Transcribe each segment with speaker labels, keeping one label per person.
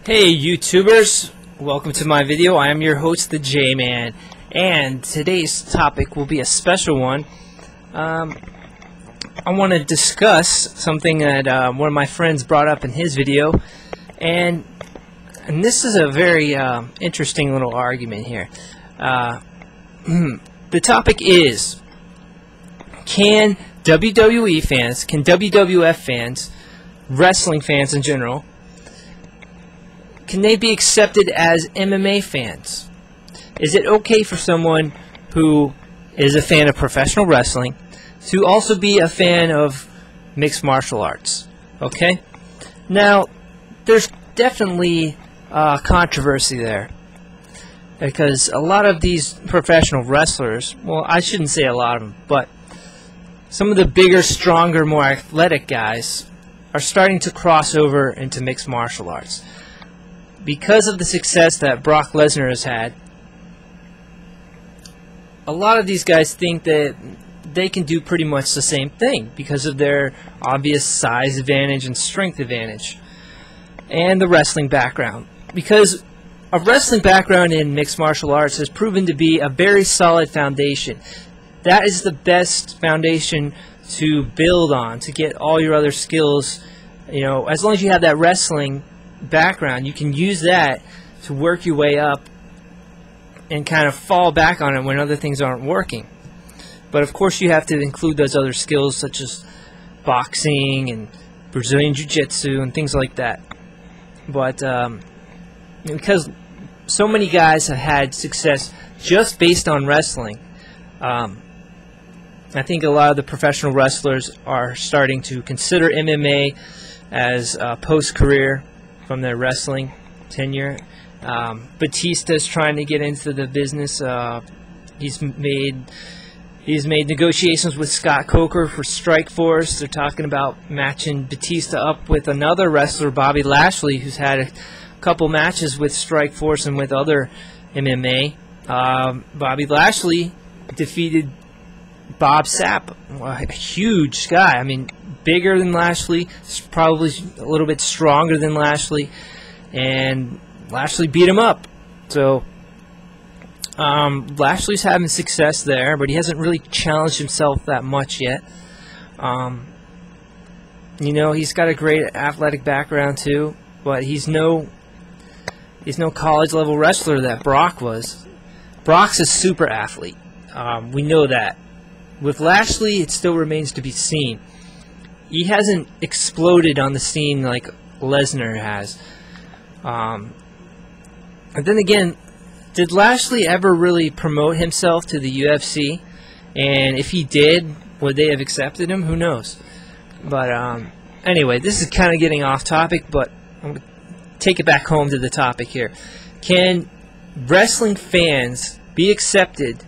Speaker 1: Hey YouTubers, welcome to my video. I am your host, the J-Man, and today's topic will be a special one. I want to discuss something that one of my friends brought up in his video, and this is a very interesting little argument here. The topic is, can WWE fans, can WWF fans, wrestling fans in general, can they be accepted as MMA fans? Is it okay for someone who is a fan of professional wrestling to also be a fan of mixed martial arts? Okay? Now, there's definitely controversy there, because a lot of these professional wrestlers, well, I shouldn't say a lot of them, but some of the bigger, stronger, more athletic guys are starting to cross over into mixed martial arts. Because of the success that Brock Lesnar has had, a lot of these guys think that they can do pretty much the same thing because of their obvious size advantage and strength advantage and the wrestling background. Because a wrestling background in mixed martial arts has proven to be a very solid foundation. That is the best foundation to build on, to get all your other skills. You know, as long as you have that wrestling background, you can use that to work your way up and kind of fall back on it when other things aren't working. But of course you have to include those other skills such as boxing and Brazilian Jiu-Jitsu and things like that. But because so many guys have had success just based on wrestling, I think a lot of the professional wrestlers are starting to consider MMA as a post-career from their wrestling tenure. Batista's trying to get into the business. He's made negotiations with Scott Coker for Strikeforce. They're talking about matching Batista up with another wrestler, Bobby Lashley, who's had a couple matches with Strikeforce and with other MMA. Bobby Lashley defeated Bob Sapp, a huge guy. I mean, bigger than Lashley, probably a little bit stronger than Lashley, and Lashley beat him up. So Lashley's having success there, but he hasn't really challenged himself that much yet. You know, he's got a great athletic background too, but he's no college level wrestler that Brock was. Brock's a super athlete. We know that. With Lashley, it still remains to be seen. He hasn't exploded on the scene like Lesnar has. And then again, did Lashley ever really promote himself to the UFC? And if he did, would they have accepted him? Who knows? But anyway, this is kind of getting off topic, but I'm going to take it back home to the topic here. Can wrestling fans be accepted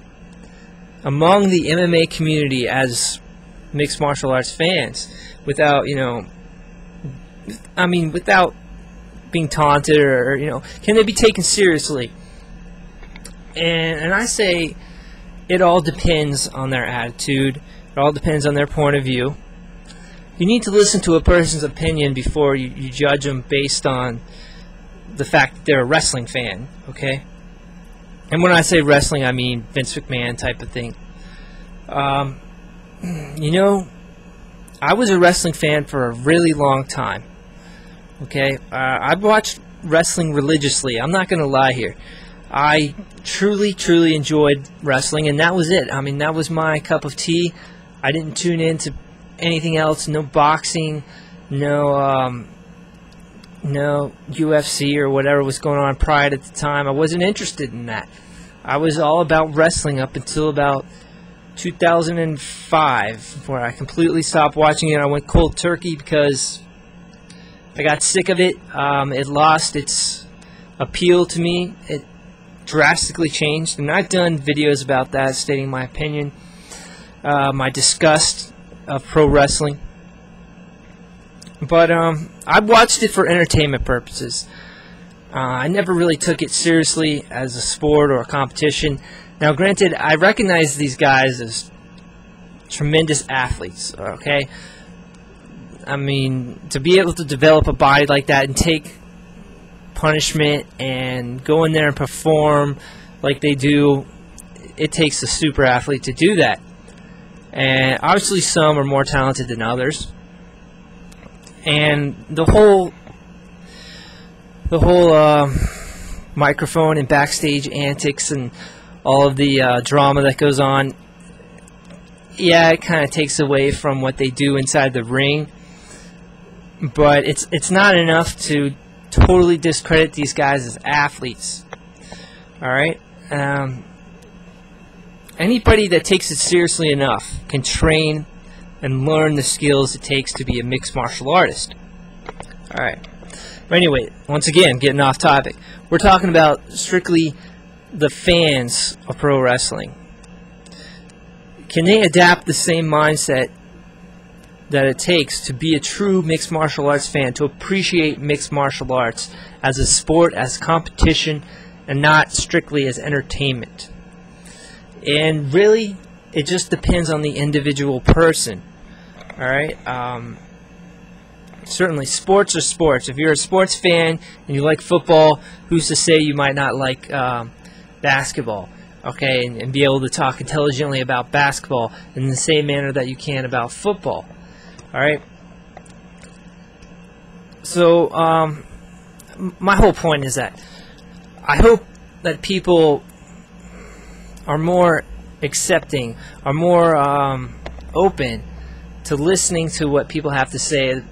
Speaker 1: among the MMA community as mixed martial arts fans without, without being taunted, or can they be taken seriously? And I say it all depends on their attitude. It all depends on their point of view. You need to listen to a person's opinion before you judge them based on the fact that they're a wrestling fan, okay? And when I say wrestling, I mean Vince McMahon type of thing. I was a wrestling fan for a really long time. Okay, I watched wrestling religiously. I'm not going to lie here. I truly, truly enjoyed wrestling, and that was it. I mean, that was my cup of tea. I didn't tune in to anything else. No boxing, no UFC or whatever was going on Pride at the time. I wasn't interested in that. I was all about wrestling up until about 2005, where I completely stopped watching it. I went cold turkey because I got sick of it. It lost its appeal to me. It drastically changed, and I've done videos about that, stating my opinion, my disgust of pro wrestling. But I watched it for entertainment purposes. I never really took it seriously as a sport or a competition. Now, granted, I recognize these guys as tremendous athletes, okay? I mean, to be able to develop a body like that and take punishment and go in there and perform like they do, it takes a super athlete to do that. And obviously some are more talented than others. And the whole microphone and backstage antics and all of the drama that goes on, yeah, it kind of takes away from what they do inside the ring. But it's not enough to totally discredit these guys as athletes. All right. Anybody that takes it seriously enough can train and learn the skills it takes to be a mixed martial artist. All right. But anyway, once again, getting off topic, we're talking about strictly the fans of pro wrestling. Can they adapt the same mindset that it takes to be a true mixed martial arts fan, to appreciate mixed martial arts as a sport, as competition, and not strictly as entertainment? And really, it just depends on the individual person. All right. Certainly, sports are sports. If you're a sports fan and you like football, who's to say you might not like basketball? Okay, and be able to talk intelligently about basketball in the same manner that you can about football. All right. So, my whole point is that I hope that people are more accepting, are more open to listening to what people have to say.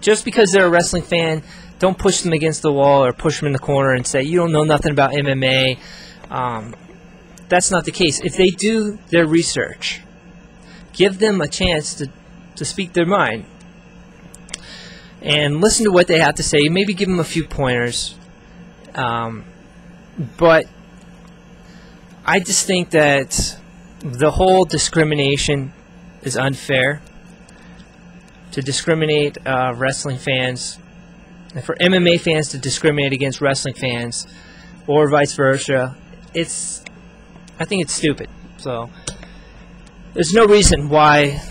Speaker 1: Just because they're a wrestling fan, don't push them against the wall or push them in the corner and say, you don't know nothing about MMA. That's not the case. If they do their research, give them a chance to speak their mind and listen to what they have to say. Maybe give them a few pointers. But I just think that the whole discrimination is unfair. To discriminate wrestling fans, and for MMA fans to discriminate against wrestling fans, or vice versa, I think it's stupid. So there's no reason why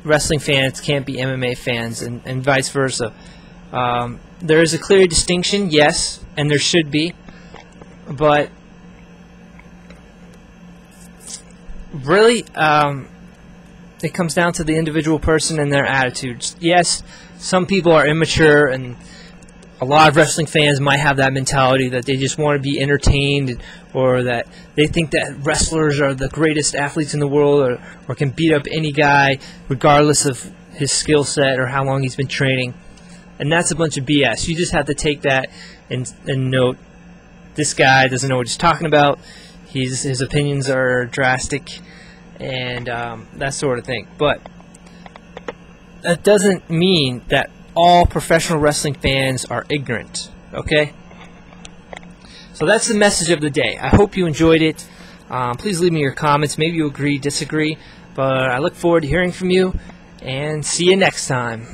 Speaker 1: wrestling fans can't be MMA fans, and vice versa. There is a clear distinction, yes, and there should be, but really, it comes down to the individual person and their attitudes. Yes, some people are immature, and a lot of wrestling fans might have that mentality that they just want to be entertained, or that they think that wrestlers are the greatest athletes in the world, or can beat up any guy regardless of his skill set or how long he's been training. And that's a bunch of BS. You just have to take that and note, this guy doesn't know what he's talking about. His opinions are drastic, and that sort of thing. But that doesn't mean that all professional wrestling fans are ignorant, okay? So that's the message of the day. I hope you enjoyed it. Please leave me your comments. Maybe you agree, disagree, but I look forward to hearing from you, and see you next time.